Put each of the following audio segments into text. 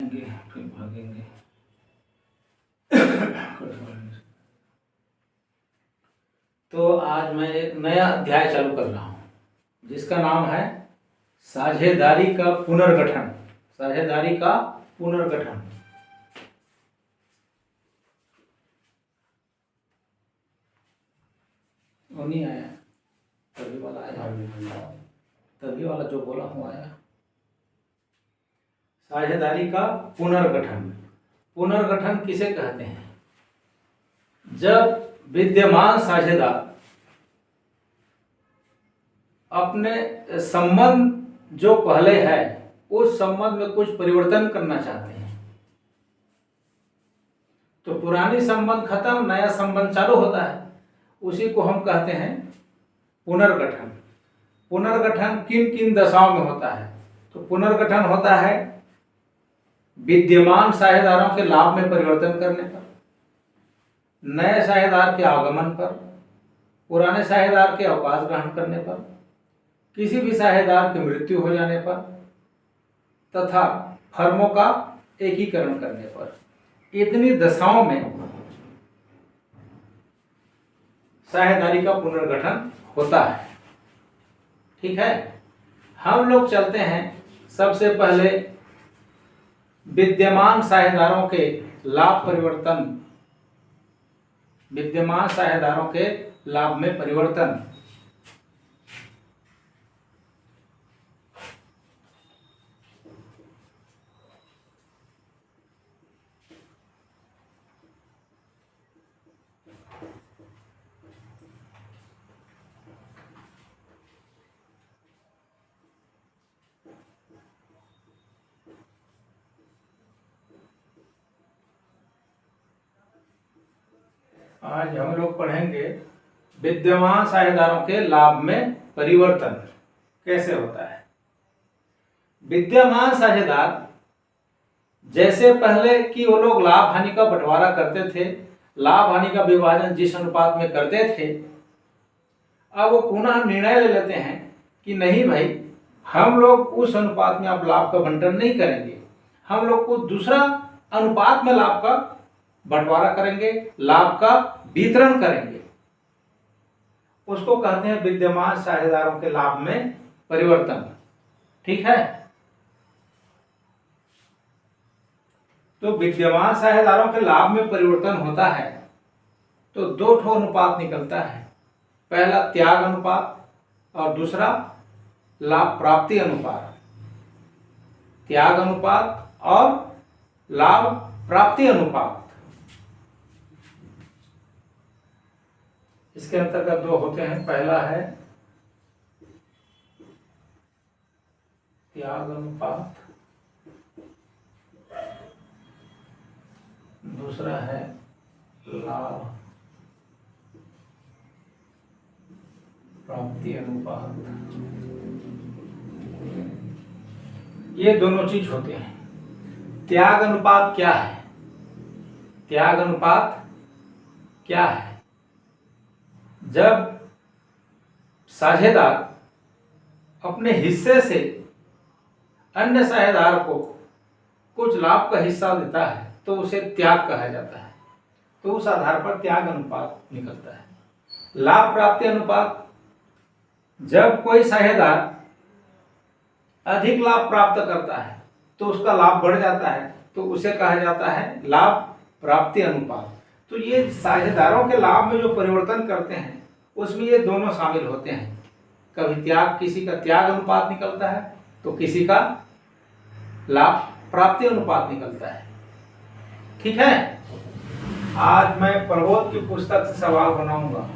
आएंगे फिर भागेंगे। तो आज मैं एक नया अध्याय चालू कर रहा हूँ जिसका नाम है साझेदारी का पुनर्गठन। साझेदारी का पुनर्गठन। वो नहीं आया, तभी वाला आया, तभी वाला जो बोला हूँ आया। साझेदारी का पुनर्गठन। पुनर्गठन किसे कहते हैं? जब विद्यमान साझेदार अपने संबंध जो पहले है उस संबंध में कुछ परिवर्तन करना चाहते हैं, तो पुरानी संबंध खत्म, नया संबंध चालू होता है, उसी को हम कहते हैं पुनर्गठन। पुनर्गठन किन किन दशाओं में होता है? तो पुनर्गठन होता है विद्यमान साझेदारों के लाभ में परिवर्तन करने पर, नए साझेदार के आगमन पर, पुराने साझेदार के अवकाश ग्रहण करने पर, किसी भी साझेदार की मृत्यु हो जाने पर, तथा फर्मों का एकीकरण करने पर। इतनी दशाओं में साझेदारी का पुनर्गठन होता है। ठीक है, हम लोग चलते हैं सबसे पहले विद्यमान साझेदारों के लाभ परिवर्तन, विद्यमान साझेदारों के लाभ में परिवर्तन। आज हम लोग पढ़ेंगे विद्यमान साझेदारों के लाभ में परिवर्तन कैसे होता है। विद्यमान साझेदार जैसे पहले कि वो लोग लाभ हानि का बंटवारा करते थे, लाभ हानि का विभाजन जिस अनुपात में करते थे, अब वो पुनः निर्णय ले लेते हैं कि नहीं भाई, हम लोग उस अनुपात में अब लाभ का बंटन नहीं करेंगे, हम लोग को दूसरा अनुपात में लाभ का बंटवारा करेंगे, लाभ का वितरण करेंगे। उसको कहते हैं विद्यमान साझेदारों के लाभ में परिवर्तन। ठीक है, तो विद्यमान साझेदारों के लाभ में परिवर्तन होता है तो दो ठो अनुपात निकलता है, पहला त्याग अनुपात और दूसरा लाभ प्राप्ति अनुपात। त्याग अनुपात और लाभ प्राप्ति अनुपात, इसके अंतर्गत दो होते हैं। पहला है त्याग अनुपात, दूसरा है लाभ प्राप्ति अनुपात। ये दोनों चीज होते हैं। त्याग अनुपात क्या है? त्याग अनुपात क्या है? जब साझेदार अपने हिस्से से अन्य साझेदार को कुछ लाभ का हिस्सा देता है तो उसे त्याग कहा जाता है, तो उस आधार पर त्याग अनुपात निकलता है। लाभ प्राप्ति अनुपात, जब कोई साझेदार अधिक लाभ प्राप्त करता है तो उसका लाभ बढ़ जाता है तो उसे कहा जाता है लाभ प्राप्ति अनुपात। तो ये साझेदारों के लाभ में जो परिवर्तन करते हैं उसमें ये दोनों शामिल होते हैं। कभी त्याग, किसी का त्याग अनुपात निकलता है तो किसी का लाभ प्राप्ति अनुपात निकलता है। ठीक है, आज मैं प्रबोध की पुस्तक से सवाल बनाऊंगा।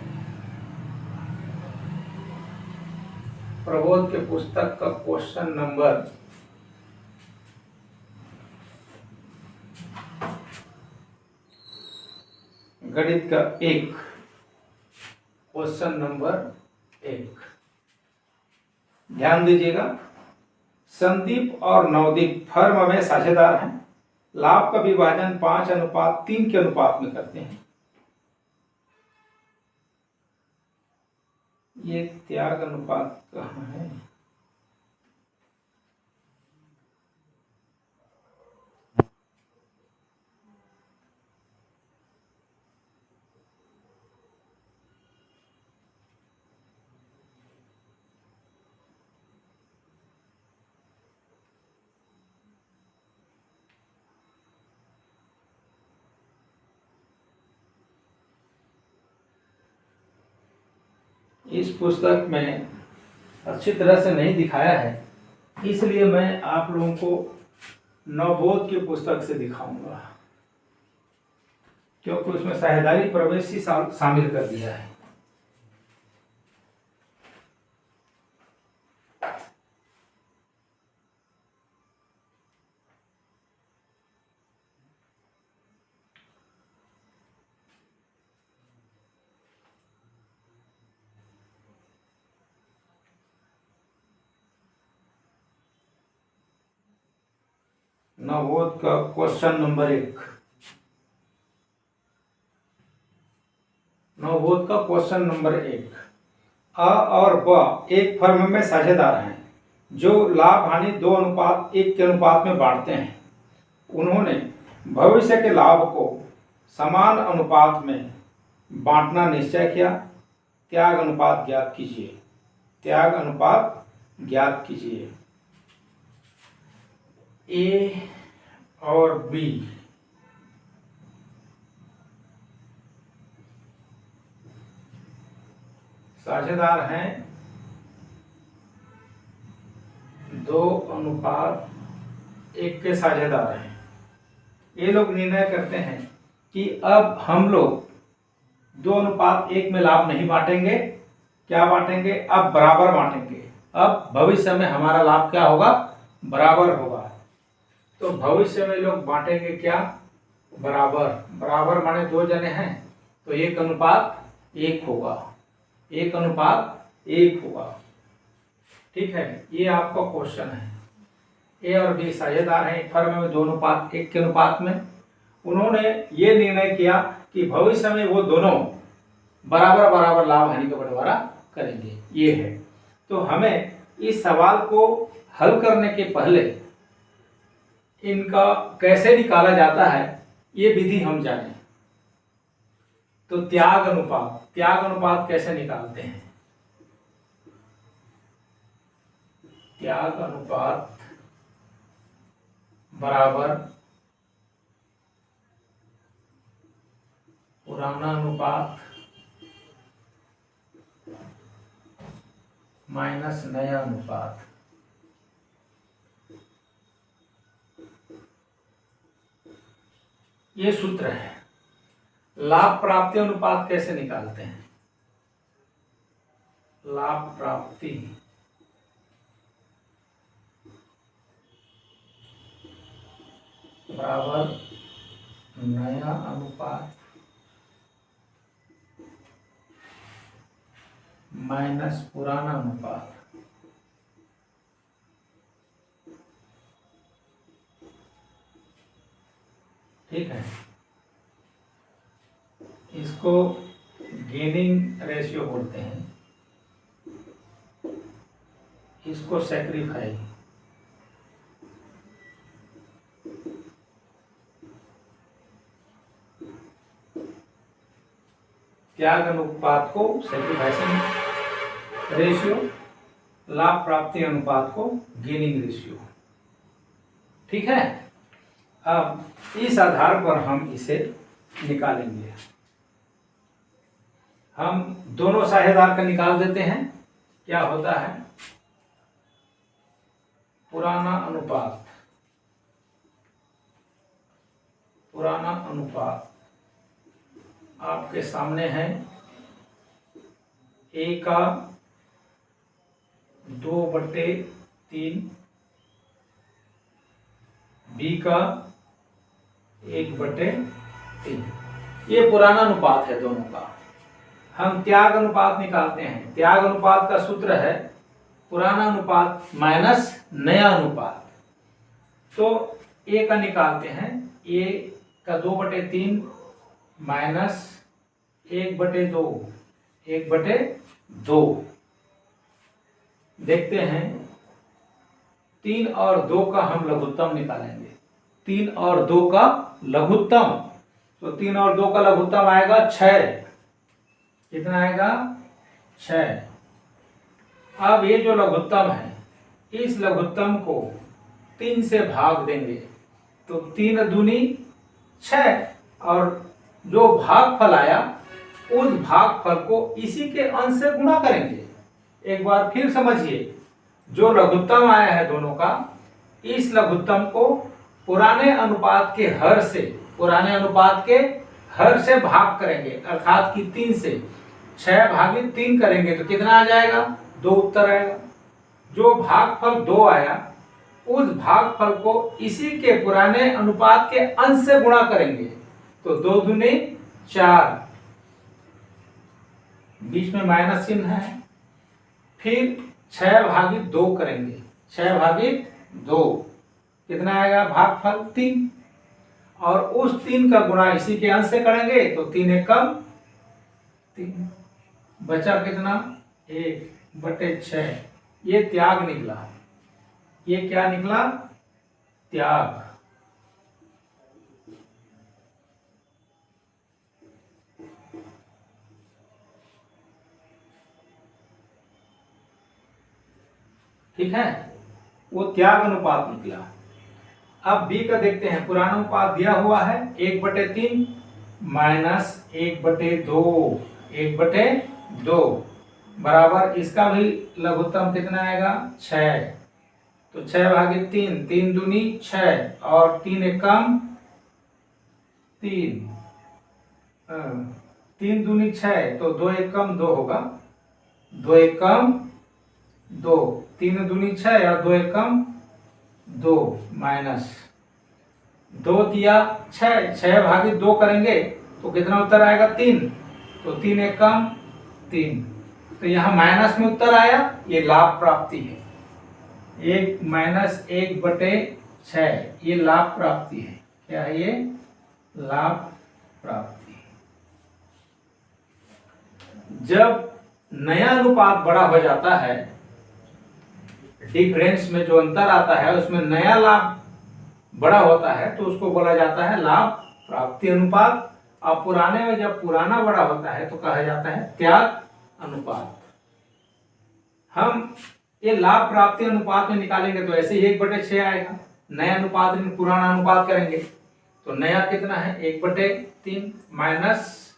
प्रबोध के पुस्तक का क्वेश्चन नंबर गणित का 1, क्वेश्चन नंबर 1। ध्यान दीजिएगा, संदीप और नवदीप फर्म में साझेदार हैं, लाभ का विभाजन 5:3 के अनुपात में करते हैं। ये त्याग अनुपात कहाँ है? इस पुस्तक में अच्छी तरह से नहीं दिखाया है, इसलिए मैं आप लोगों को नवबोध की पुस्तक से दिखाऊंगा, क्योंकि उसमें साझेदारी प्रवेश ही शामिल कर दिया है। नवबोध का क्वेश्चन नंबर 1। नवबोध का क्वेश्चन नंबर 1। अ और ब एक फर्म में साझेदार हैं जो लाभ हानि 2:1 के अनुपात में बांटते हैं। उन्होंने भविष्य के लाभ को समान अनुपात में बांटना निश्चय किया। त्याग अनुपात ज्ञात कीजिए। त्याग अनुपात ज्ञात कीजिए। ए और बी साझेदार हैं 2:1 के साझेदार हैं। ये लोग निर्णय करते हैं कि अब हम लोग 2:1 में लाभ नहीं बांटेंगे। क्या बांटेंगे? अब बराबर बांटेंगे। अब भविष्य में हमारा लाभ क्या होगा? बराबर होगा। तो भविष्य में लोग बांटेंगे क्या? बराबर। बराबर माने 2 जने हैं तो 1:1 होगा। 1:1 होगा। ठीक है, ये आपका क्वेश्चन है। ए और बी साझेदार हैं एक फर्म में 2:1 के अनुपात में। उन्होंने ये निर्णय किया कि भविष्य में वो दोनों बराबर बराबर लाभ हानि का बंटवारा करेंगे। ये है। तो हमें इस सवाल को हल करने के पहले इनका कैसे निकाला जाता है ये विधि हम जानें। तो त्याग अनुपात कैसे निकालते हैं? त्याग अनुपात बराबर पुराना अनुपात माइनस नया अनुपात। ये सूत्र है। लाभ प्राप्ति अनुपात कैसे निकालते हैं? लाभ प्राप्ति बराबर नया अनुपात माइनस पुराना अनुपात। ठीक है, इसको गेनिंग रेशियो बोलते हैं, इसको सैक्रिफाई। त्याग अनुपात को सैक्रिफाइसिंग रेशियो, लाभ प्राप्ति अनुपात को गेनिंग रेशियो। ठीक है, अब इस आधार पर हम इसे निकालेंगे। हम दोनों साझेदार का निकाल देते हैं। क्या होता है? पुराना अनुपात आपके सामने है। ए का 2/3, बी का 1/3। ये पुराना अनुपात है दोनों का। हम त्याग अनुपात निकालते हैं। त्याग अनुपात का सूत्र है पुराना अनुपात माइनस नया अनुपात। तो ए का निकालते हैं। ए का 2/3 माइनस 1/2। 1/2 देखते हैं। 3 और 2 का हम लघुत्तम निकालेंगे। 3 और 2 का लघुत्तम, तो 3 और 2 का लघुत्तम आएगा 6। कितना आएगा? 6। अब ये जो लघुत्तम है, इस लघुत्तम को 3 से भाग देंगे तो 3 दूनी 6, और जो भागफल आया उस भागफल को इसी के अंश से गुणा करेंगे। एक बार फिर समझिए, जो लघुत्तम आया है दोनों का, इस लघुत्तम को पुराने अनुपात के हर से भाग करेंगे, अर्थात कि 3 से 6/3 करेंगे तो कितना आ जाएगा? 2 उत्तर आएगा। जो भागफल 2 आया, उस भागफल को इसी के पुराने अनुपात के अंश से गुणा करेंगे तो 2 दूनी 4, बीच में माइनस चिन्ह है। फिर 6/2 करेंगे, 6/2 कितना आएगा? भागफल 3, और उस 3 का गुणा इसी के अंश से करेंगे तो 3 एकम 3, बचा कितना? 1/6। ये त्याग निकला। ये क्या निकला? त्याग। ठीक है, वो त्याग अनुपात निकला। अब बी का देखते हैं। पुराना अनुपात दिया हुआ है 1/3 माइनस 1/2, 1/2 बराबर इसका भी लघुत्तम कितना आएगा? 6। तो 6/3, 3 दूनी 6 और 3 एकम 3, 3 दूनी 6 तो 2 एकम 2 होगा, 2 एकम 2, 3 दूनी 6 और 2 एकम 2 माइनस 2 दिया 6, 6/2 करेंगे तो कितना उत्तर आएगा? 3, तो 3 एकम 3, तो यहाँ माइनस में उत्तर आया। ये लाभ प्राप्ति है, 1 माइनस 1/6, ये लाभ प्राप्ति है। क्या है ये? लाभ प्राप्ति। जब नया अनुपात बड़ा हो जाता है, डिफरेंस में जो अंतर आता है उसमें नया लाभ बड़ा होता है तो उसको बोला जाता है लाभ प्राप्ति अनुपात। और पुराने में जब पुराना बड़ा होता है तो कहा जाता है त्याग अनुपात। हम ये लाभ प्राप्ति अनुपात में निकालेंगे तो ऐसे ही 1/6 आएगा। नया अनुपात में पुराना अनुपात करेंगे तो नया कितना है? 1/3 माइनस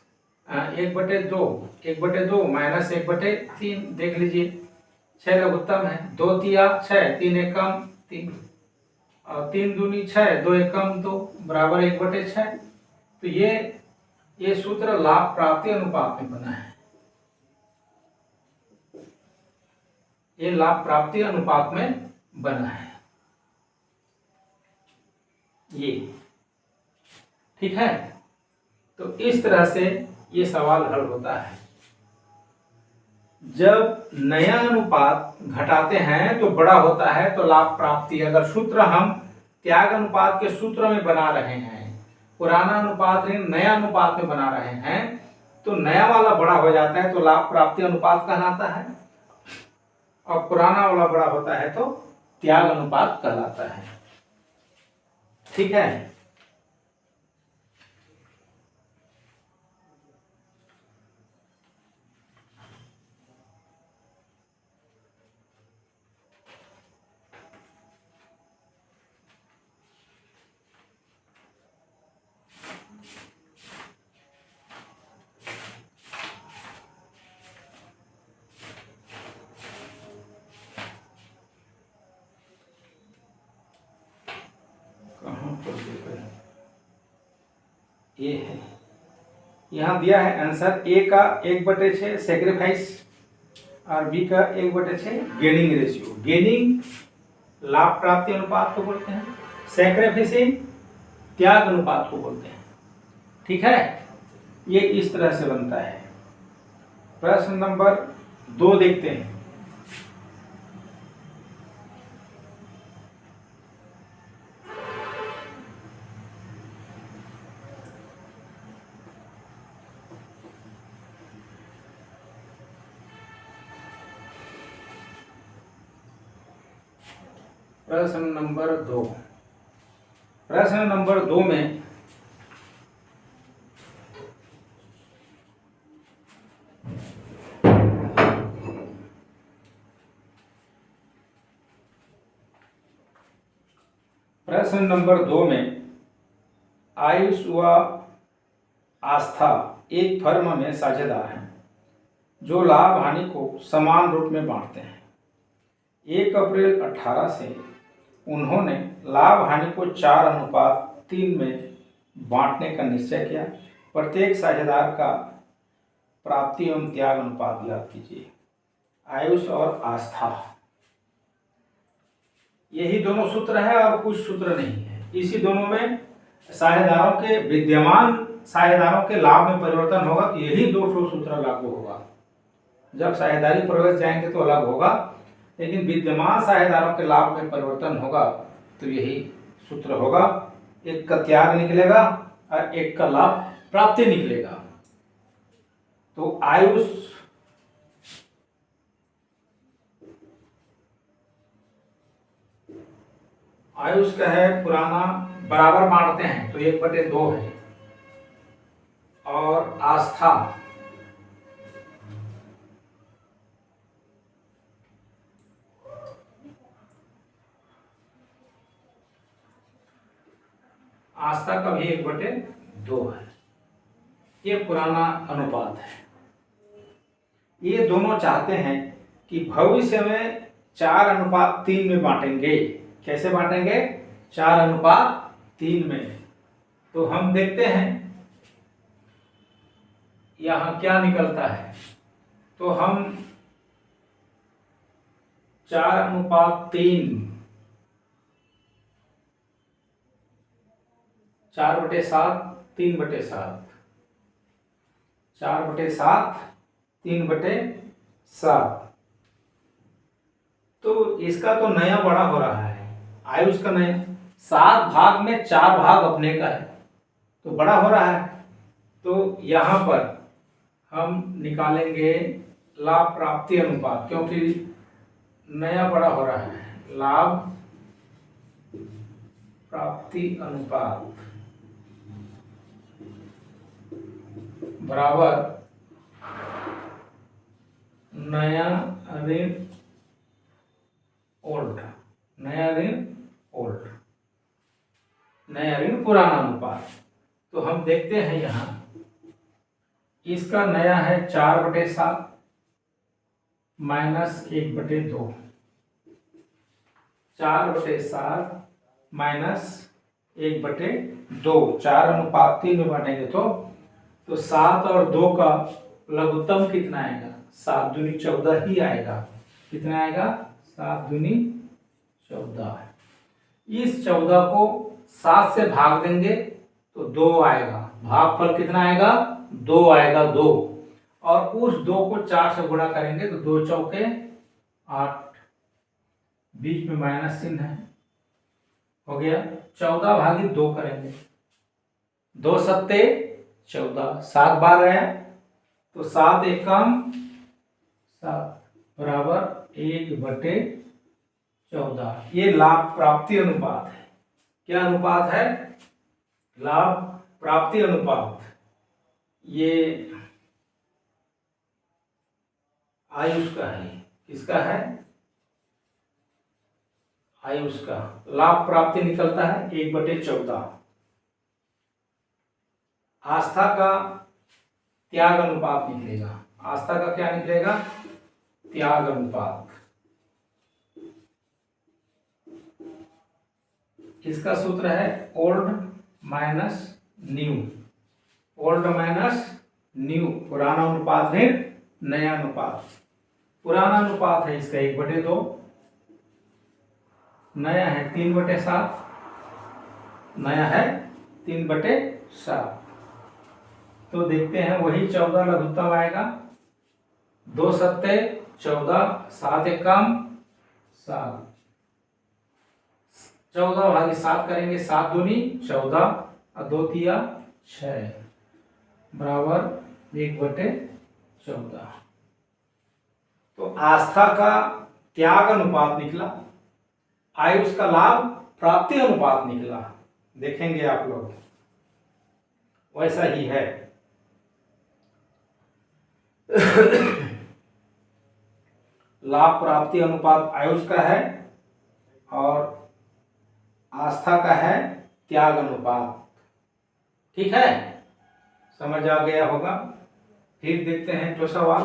1/2, 1/2 माइनस 1/3। देख लीजिए, 6 लघुत्तम है, 2 तिया 6, 3 एकम 3 और 3 दूनी 6, 2 एकम 2 बराबर 1/6। तो ये सूत्र लाभ प्राप्ति अनुपात में बना है। ये लाभ प्राप्ति अनुपात में बना है ये। ठीक है, तो इस तरह से ये सवाल हल होता है। जब नया अनुपात घटाते हैं तो बड़ा होता है तो लाभ प्राप्ति। अगर सूत्र हम त्याग अनुपात के सूत्र में बना रहे हैं, पुराना अनुपात नहीं नया अनुपात में बना रहे हैं, तो नया वाला बड़ा हो जाता है तो लाभ प्राप्ति अनुपात कहलाता है, और पुराना वाला बड़ा होता है तो त्याग अनुपात कहलाता है। ठीक है, ये है, यहाँ दिया है आंसर। ए का 1/6 सेक्रीफाइस और बी का 1/6 गेनिंग रेशियो। गेनिंग लाभ प्राप्ति अनुपात को बोलते हैं, सेक्रीफाइसिंग त्याग अनुपात को बोलते हैं। ठीक है, ये इस तरह से बनता है। प्रश्न नंबर 2 देखते हैं। प्रश्न नंबर 2। प्रश्न नंबर 2 में आयुष व आस्था एक फर्म में साझेदार हैं जो लाभ हानि को समान रूप में बांटते हैं। 1 अप्रैल 18 से उन्होंने लाभ हानि को 4:3 में बांटने का निश्चय किया। प्रत्येक साझेदार का प्राप्ति एवं त्याग अनुपात याद कीजिए। आयुष और आस्था, यही दोनों सूत्र है और कुछ सूत्र नहीं है। इसी दोनों में साझेदारों के विद्यमान साझेदारों के लाभ में परिवर्तन होगा तो यही दो सूत्र लागू होगा। जब साझेदारी प्रवेश जाएंगे तो अलग होगा, लेकिन विद्यमान साझेदारों के लाभ में परिवर्तन होगा तो यही सूत्र होगा। एक का त्याग निकलेगा और एक का लाभ प्राप्ति निकलेगा। तो आयुष का है पुराना, बराबर बांटते हैं तो 1/2 है। और आस्था का भी 1/2 है। ये पुराना अनुपात है। ये दोनों चाहते हैं कि भविष्य में 4:3 में बांटेंगे। कैसे बांटेंगे? 4:3 में। तो हम देखते हैं यहां क्या निकलता है। तो हम 4:3 4/7 3/7 4/7 3/7। तो इसका तो नया बड़ा हो रहा है। आयुष का नया 7 भाग में 4 भाग अपने का है तो बड़ा हो रहा है। तो यहां पर हम निकालेंगे लाभ प्राप्ति अनुपात, क्योंकि नया बड़ा हो रहा है। लाभ प्राप्ति अनुपात बराबर नया ऋण ओल्ड, नया ऋण ओल्ड, नया ऋण पुराना अनुपात। तो हम देखते हैं यहां इसका नया है 4/7 माइनस 1/2, 4/7 माइनस 1/2। 4:3 में बांटेंगे तो 7 और 2 का लघुत्तम कितना आएगा? 7 दूनी 14 ही आएगा। कितना आएगा? 7 दूनी 14। इस 14 को 7 से भाग देंगे तो 2 आएगा। भागफल कितना आएगा? 2 आएगा, 2। और उस 2 को 4 से गुणा करेंगे तो 2 चौके 8, बीच में माइनस चिन्ह है, हो गया। 14/2 करेंगे, 2 सत्ते 14, 7 बार आया तो 7 एकम 7 बराबर 1/14। ये लाभ प्राप्ति अनुपात है। क्या अनुपात है? लाभ प्राप्ति अनुपात। ये आयुष का है। किसका है? आयुष का। लाभ प्राप्ति निकलता है 1/14। आस्था का त्याग अनुपात निकलेगा। आस्था का क्या निकलेगा? त्याग अनुपात। इसका सूत्र है old minus new. Old minus new, पुराना अनुपात है नया अनुपात। पुराना अनुपात है इसका 1/2, नया है 3/7, नया है 3/7। तो देखते हैं वही 14 लघुत्तम आएगा। 2 सत्ते 14, 7 एकम 7, 14/7 करेंगे, 7 दूनी 14 और 2 तिया 6 बराबर 1/14। तो आस्था का त्याग अनुपात निकला, आयुष का लाभ प्राप्ति अनुपात निकला। देखेंगे आप लोग वैसा ही है। लाभ प्राप्ति अनुपात आयुष का है और आस्था का है त्याग अनुपात। ठीक है, समझ आ गया होगा। फिर देखते हैं तो सवाल।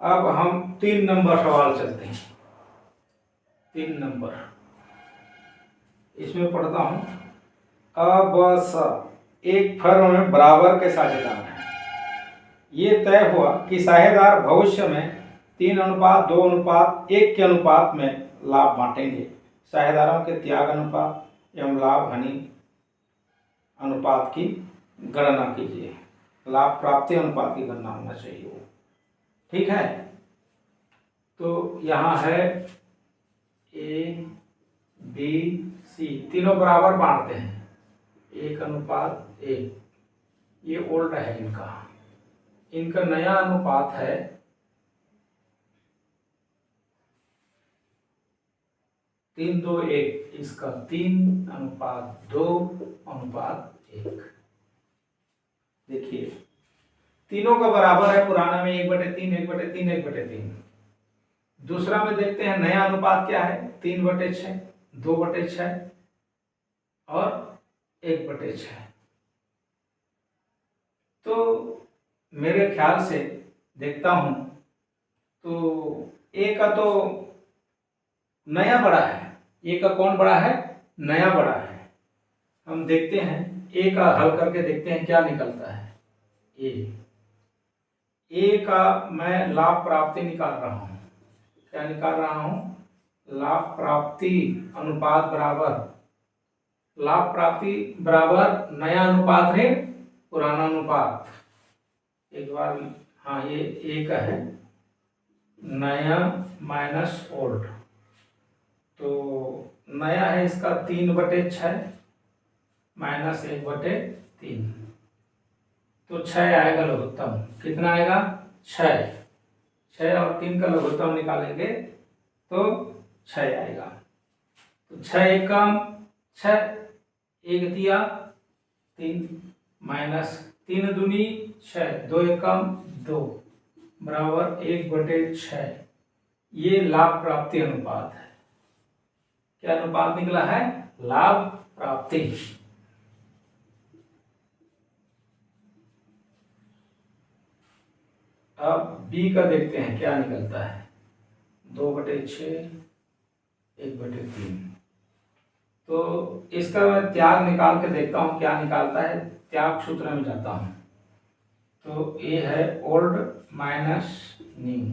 अब हम 3 नंबर सवाल चलते हैं। 3 नंबर इसमें पढ़ता हूं। अब एक फर्म में बराबर के साझेदार हैं। ये तय हुआ कि साझेदार भविष्य में 3:2:1 के अनुपात में लाभ बांटेंगे। साझेदारों के त्याग अनुपात एवं लाभ हानि अनुपात की गणना कीजिए। लाभ प्राप्ति अनुपात की गणना होना चाहिए वो। ठीक है, तो यहाँ है ए बी सी, तीनों बराबर बांटते हैं 1:1। ये ओल्ड है इनका नया अनुपात है 3:2:1। इसका 3:2:1। देखिए तीनों का बराबर है। पुराना में 1/3 1/3 1/3। दूसरा में देखते हैं नया अनुपात क्या है, 3/6 2/6 और 1/6। तो मेरे ख्याल से देखता हूं तो ए का तो नया बड़ा है। ए का कौन बड़ा है, नया बड़ा है। हम देखते हैं ए का हल करके देखते हैं क्या निकलता है। ए का मैं लाभ प्राप्ति निकाल रहा हूं। क्या निकाल रहा हूं, लाभ प्राप्ति अनुपात बराबर, लाभ प्राप्ति बराबर नया अनुपात है पुराना अनुपात। एक बार हाँ, ये ए का है नया माइनस ओल्ड। तो नया है इसका 3/6 माइनस 1/3। तो 6 आएगा लघुत्तम। कितना आएगा, 6। 6 और 3 का लघुत्तम निकालेंगे तो 6 आएगा। तो 6 एकम 6, 1 दिया 3 माइनस 3 दूनी 6, 2 एकम 2 बराबर 1/6। ये लाभ प्राप्ति अनुपात है। क्या अनुपात निकला है, लाभ प्राप्ति। अब बी का देखते हैं क्या निकलता है, 2/6 1/3। तो इसका मैं त्याग निकाल के देखता हूं क्या निकालता है। त्याग सूत्र में जाता हूं तो ये है ओल्ड माइनस न्यू।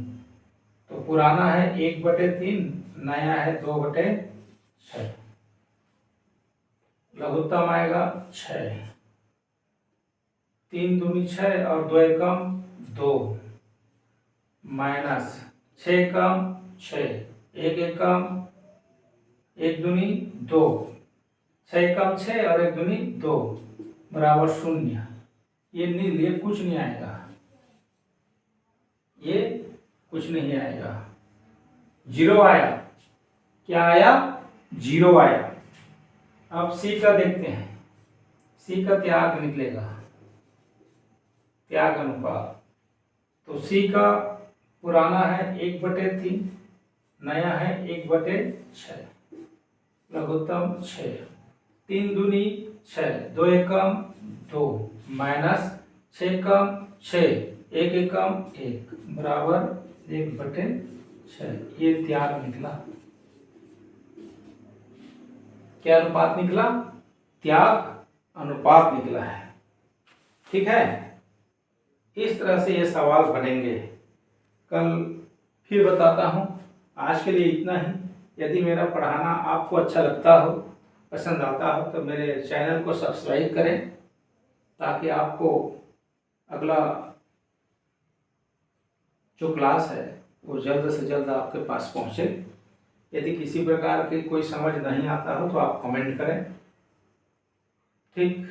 तो पुराना है 1/3, नया है 2/6। लघुत्तम आएगा 6, 3 दूनी 6 और 2 एकम 2 माइनस 6 एकम 6, 1 एकम 1 दूनी 2, 6 एकम 6 और 1 दूनी 2 बराबर 0। ये नील, ये कुछ नहीं आएगा, ये कुछ नहीं आएगा, 0 आया। क्या आया, 0 आया। अब सी का देखते हैं। सी का त्याग निकलेगा, त्याग अनुपात। तो सी का पुराना है 1/3, नया है 1/6, लघुत्तम 6, 3 दूनी 6, 2 एकम 2 माइनस 6 एकम 6, 1 एकम 1 बराबर 1/6। ये त्याग निकला। क्या अनुपात निकला, त्याग अनुपात निकला है। ठीक है, इस तरह से ये सवाल बनेंगे। कल फिर बताता हूँ। आज के लिए इतना ही। यदि मेरा पढ़ाना आपको अच्छा लगता हो, पसंद आता हो, तो मेरे चैनल को सब्सक्राइब करें ताकि आपको अगला जो क्लास है वो जल्द से जल्द आपके पास पहुँचे। यदि किसी प्रकार की कोई समझ नहीं आता हो तो आप कमेंट करें। ठीक।